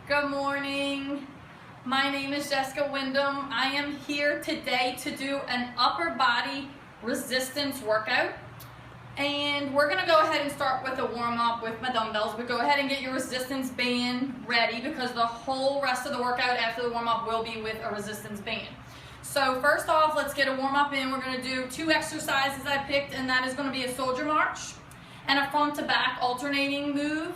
Good morning. My name is Jessica Wyndham. I am here today to do an upper body resistance workout. And we're gonna go ahead and start with a warm up with my dumbbells, but go ahead and get your resistance band ready because the whole rest of the workout after the warm up will be with a resistance band. So first off, let's get a warm up in. We're gonna do 2 exercises I picked, and that is gonna be a soldier march and a front to back alternating move.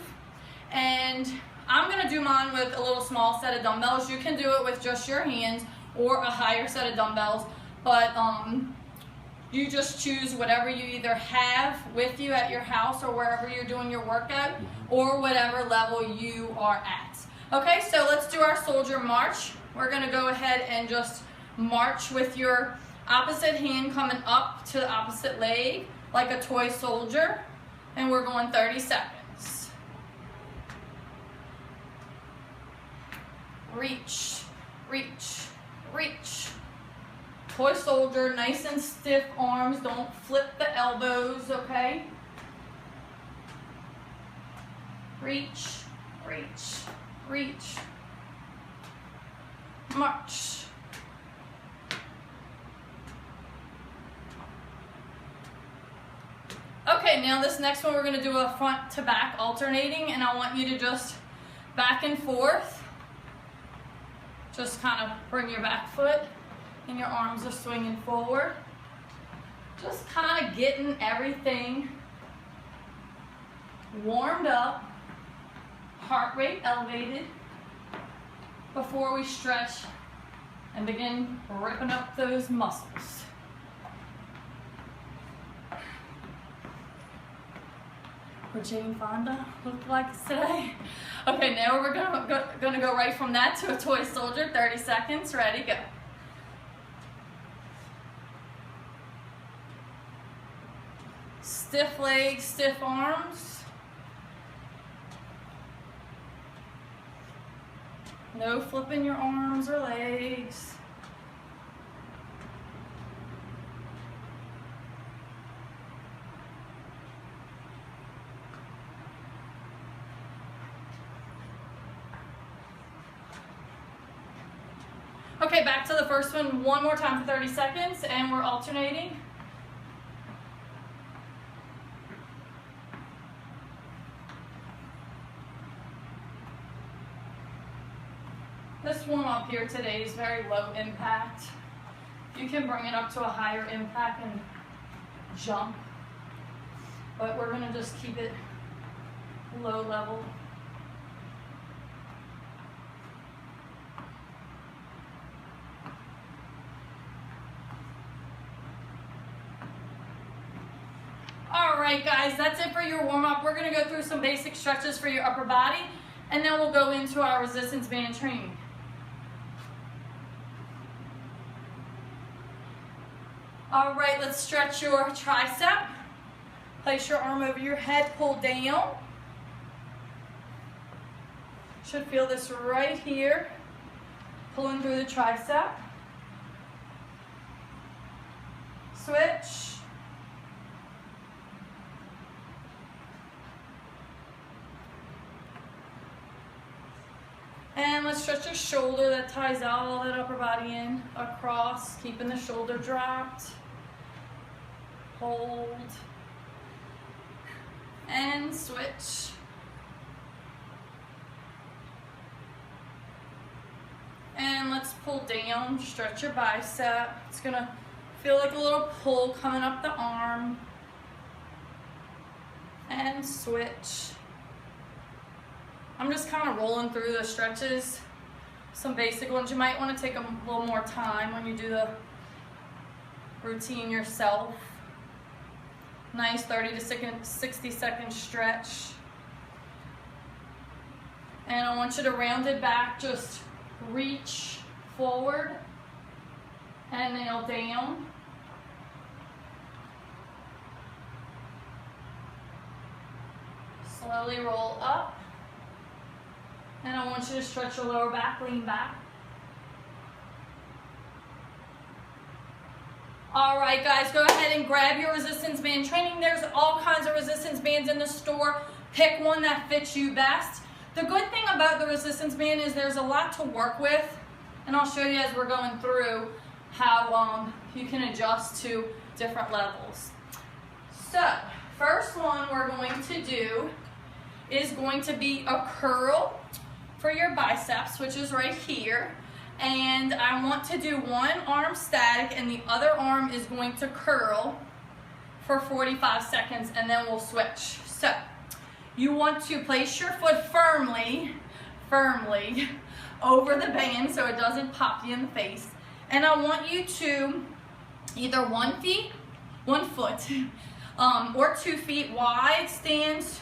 And I'm gonna do mine with a little small set of dumbbells. You can do it with just your hands or a higher set of dumbbells, but you just choose whatever you either have with you at your house or wherever you're doing your workout, or whatever level you are at. Okay, so let's do our soldier march. We're gonna go ahead and just march with your opposite hand coming up to the opposite leg like a toy soldier, and we're going 30 seconds. Reach, reach, reach. Toy soldier, nice and stiff arms. Don't flip the elbows, okay? Reach, reach, reach. March. Okay, now this next one we're going to do a front to back alternating, and I want you to just back and forth. Just kind of bring your back foot and your arms are swinging forward. Just kind of getting everything warmed up, heart rate elevated before we stretch and begin ripping up those muscles. What Jane Fonda looked like today. Okay, now we're gonna go right from that to a toy soldier. 30 seconds, ready, go. Stiff legs, stiff arms. No flipping your arms or legs. Okay, back to the first one one more time for 30 seconds, and we're alternating. This warm up here today is very low impact. You can bring it up to a higher impact and jump, but we're gonna just keep it low level. Alright guys, that's it for your warm-up. We're going to go through some basic stretches for your upper body, and then we'll go into our resistance band training. Alright, let's stretch your tricep. Place your arm over your head, pull down. Should feel this right here, pulling through the tricep. Switch. And let's stretch your shoulder. That ties all that upper body in across, keeping the shoulder dropped. Hold. And switch. And let's pull down, stretch your bicep. It's gonna feel like a little pull coming up the arm. And switch. I'm just kind of rolling through the stretches, some basic ones. You might want to take a little more time when you do the routine yourself. Nice 30 to 60 second stretch. And I want you to round it back, just reach forward and nail down. Slowly roll up. And I want you to stretch your lower back, lean back. All right, guys, go ahead and grab your resistance band training. There's all kinds of resistance bands in the store. Pick one that fits you best. The good thing about the resistance band is there's a lot to work with, and I'll show you as we're going through how you can adjust to different levels. So, first one we're going to do is going to be a curl for your biceps, which is right here. And I want to do one arm static and the other arm is going to curl for 45 seconds and then we'll switch. So, you want to place your foot firmly over the band so it doesn't pop you in the face. And I want you to either 1 foot, or 2 feet wide stance,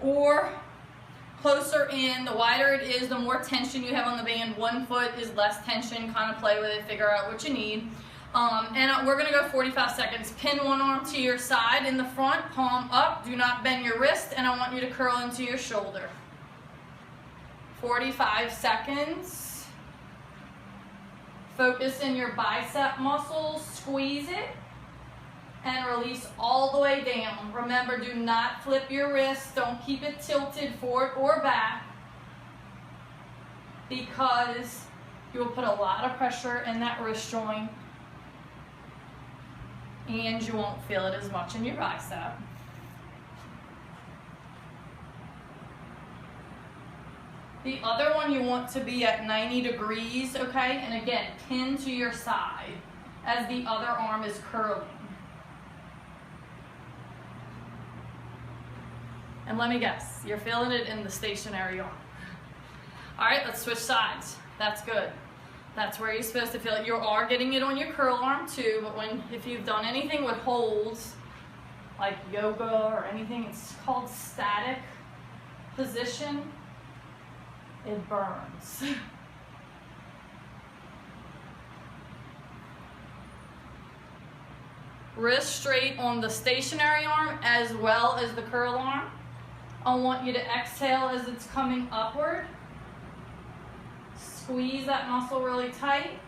or closer in. The wider it is, the more tension you have on the band. 1 foot is less tension. Kind of play with it, figure out what you need. And we're gonna go 45 seconds. Pin one arm to your side in the front, palm up. Do not bend your wrist, and I want you to curl into your shoulder. 45 seconds. Focus in your bicep muscles, squeeze it, and release all the way down. Remember, do not flip your wrist. Don't keep it tilted forward or back because you will put a lot of pressure in that wrist joint and you won't feel it as much in your bicep. The other one you want to be at 90 degrees, okay? And again, pin to your side as the other arm is curling. And let me guess, you're feeling it in the stationary arm. All right, let's switch sides. That's good. That's where you're supposed to feel it. You are getting it on your curl arm too, but if you've done anything with holds, like yoga or anything, it's called static position. It burns. Wrist straight on the stationary arm as well as the curl arm. I want you to exhale as it's coming upward. Squeeze that muscle really tight.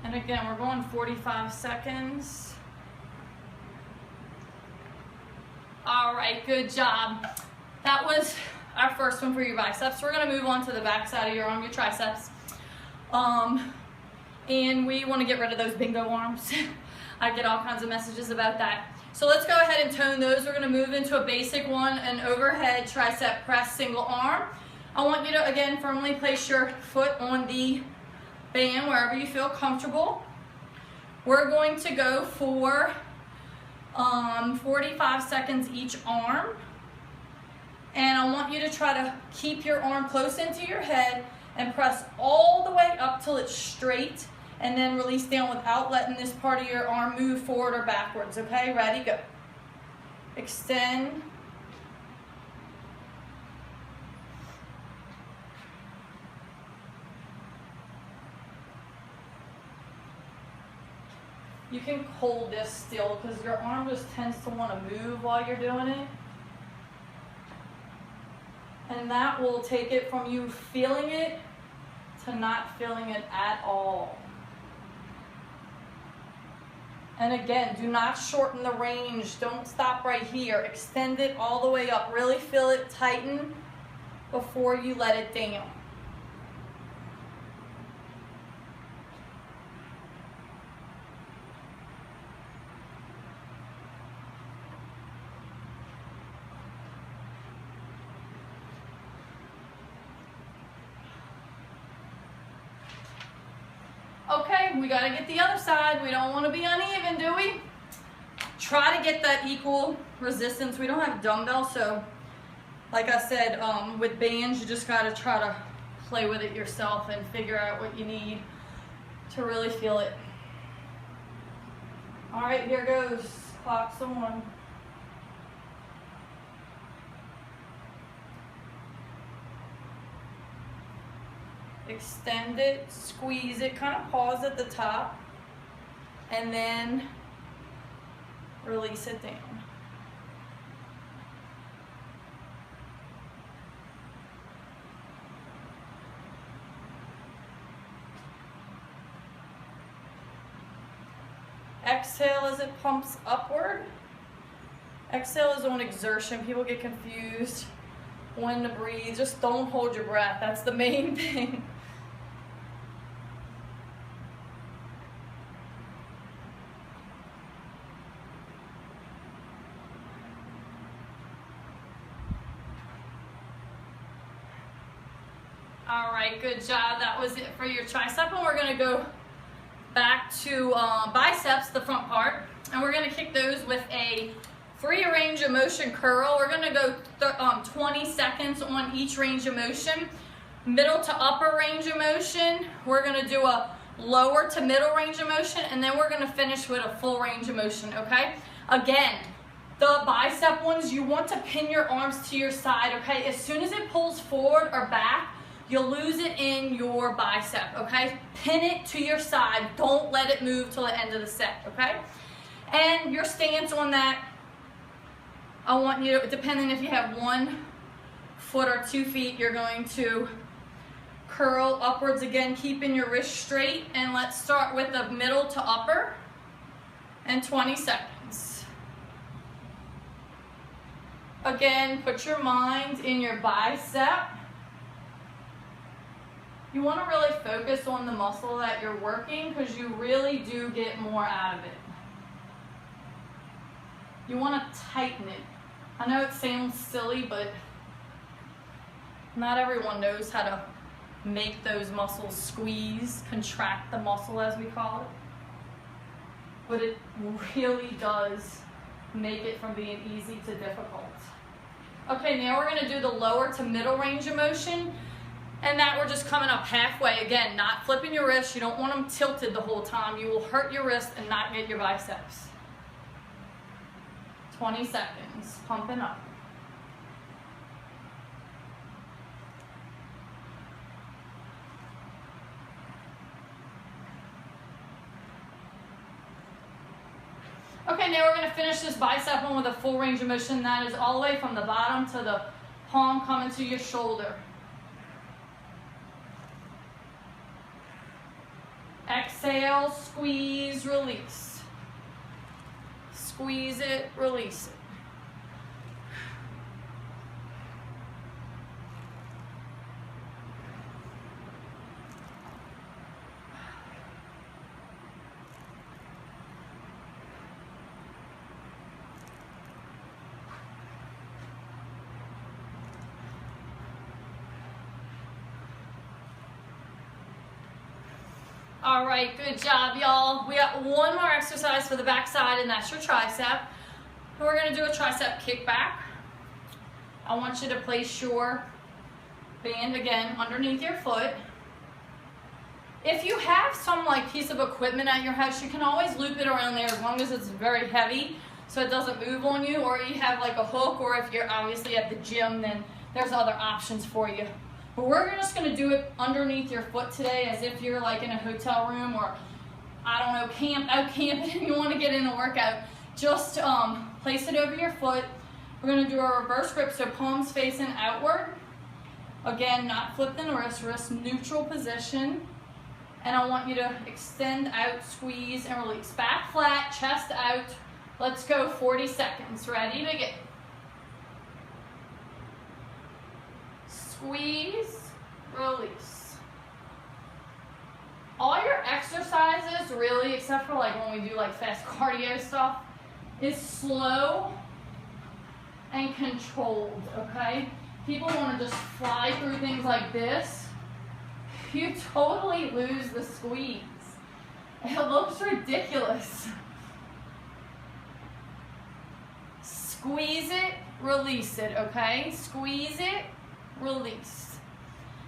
And again, we're going 45 seconds. All right, good job. That was our first one for your biceps. We're gonna move on to the back side of your arm, your triceps. And we wanna get rid of those bingo arms. I get all kinds of messages about that. So let's go ahead and tone those. We're gonna move into a basic one, an overhead tricep press single arm. I want you to, again, firmly place your foot on the band wherever you feel comfortable. We're going to go for 45 seconds each arm. And I want you to try to keep your arm close into your head and press all the way up till it's straight and then release down without letting this part of your arm move forward or backwards, okay? Ready, go. Extend. You can hold this still because your arm just tends to want to move while you're doing it. And that will take it from you feeling it to not feeling it at all. And again, do not shorten the range. Don't stop right here. Extend it all the way up. Really feel it tighten before you let it down. Okay, we gotta get the other side. We don't wanna be uneven, do we? Try to get that equal resistance. We don't have dumbbells, so like I said, with bands, you just gotta try to play with it yourself and figure out what you need to really feel it. All right, here goes. Clock's on. Extend it, squeeze it, kind of pause at the top, and then release it down. Exhale as it pumps upward, Exhale is on exertion. People get confused when to breathe. Just don't hold your breath. That's the main thing. All right, good job. That was it for your tricep, and we're gonna go back to biceps, the front part, and we're gonna kick those with a free range of motion curl. We're gonna go 20 seconds on each range of motion. Middle to upper range of motion. We're gonna do a lower to middle range of motion, and then we're gonna finish with a full range of motion, okay? Again, the bicep ones, you want to pin your arms to your side, okay? As soon as it pulls forward or back, you'll lose it in your bicep, okay? Pin it to your side. Don't let it move till the end of the set, okay? And your stance on that, I want you to, depending if you have 1 foot or 2 feet, you're going to curl upwards again, keeping your wrist straight. And let's start with the middle to upper and 20 seconds. Again, put your mind in your bicep. You want to really focus on the muscle that you're working because you really do get more out of it. You want to tighten it. I know it sounds silly, but not everyone knows how to make those muscles squeeze, contract the muscle as we call it. But it really does make it from being easy to difficult. Okay, now we're going to do the lower to middle range of motion. And that we're just coming up halfway. Again, not flipping your wrists. You don't want them tilted the whole time. You will hurt your wrist and not get your biceps. 20 seconds, pumping up. Okay, now we're going to finish this bicep one with a full range of motion. That is all the way from the bottom to the palm coming to your shoulder. Exhale, squeeze, release. Squeeze it, release it. All right, good job, y'all. We got one more exercise for the back side, and that's your tricep. And we're gonna do a tricep kickback. I want you to place your band again underneath your foot. If you have some like piece of equipment at your house, you can always loop it around there as long as it's very heavy so it doesn't move on you, or you have like a hook, or if you're obviously at the gym, then there's other options for you. But we're just going to do it underneath your foot today as if you're like in a hotel room or, I don't know, out camping and you want to get in a workout. Just place it over your foot. We're going to do a reverse grip, so palms facing outward. Again, not flipping the wrist neutral position. And I want you to extend out, squeeze, and release. Back flat, chest out. Let's go 40 seconds. Ready, begin. Squeeze, release. All your exercises, really, except for like when we do like fast cardio stuff, is slow and controlled, okay? People want to just fly through things like this. You totally lose the squeeze. It looks ridiculous. Squeeze it, release it, okay? Squeeze it, release.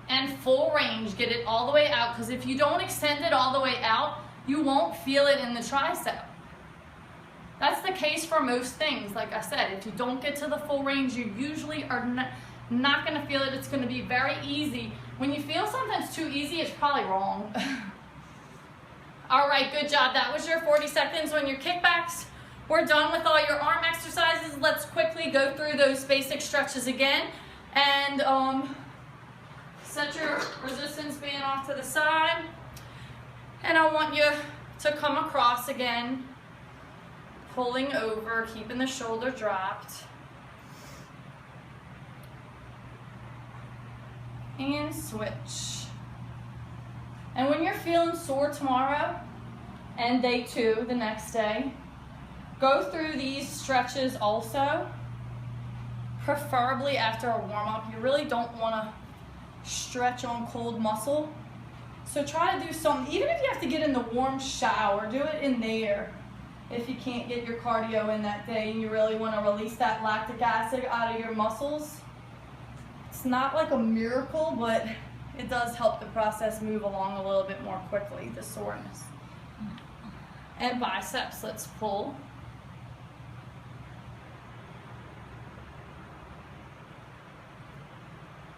And full range, get it all the way out, because if you don't extend it all the way out, you won't feel it in the tricep. That's the case for most things. Like I said, if you don't get to the full range, you usually are not going to feel it. It's going to be very easy. When you feel something's too easy, it's probably wrong. All right, good job. That was your 40 seconds on your kickbacks. We're done with all your arm exercises. Let's quickly go through those basic stretches again. And set your resistance band off to the side. And I want you to come across again. pulling over, keeping the shoulder dropped. And switch. And when you're feeling sore tomorrow, and day 2 the next day, go through these stretches also, preferably after a warm-up. You really don't want to stretch on cold muscle. So try to do something, even if you have to get in the warm shower, do it in there. If you can't get your cardio in that day and you really want to release that lactic acid out of your muscles. It's not like a miracle, but it does help the process move along a little bit more quickly, the soreness. And biceps, let's pull.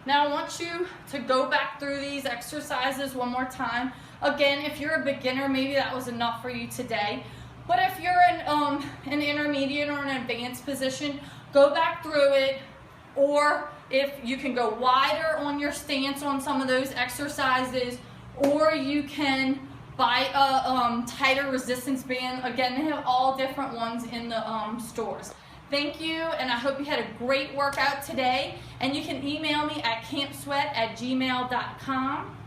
Now I want you to go back through these exercises one more time. Again, if you're a beginner, maybe that was enough for you today. But if you're in an intermediate or an advanced position, go back through it. Or if you can go wider on your stance on some of those exercises, or you can buy a tighter resistance band. Again, they have all different ones in the stores. Thank you, and I hope you had a great workout today. And you can email me at campsweat@gmail.com.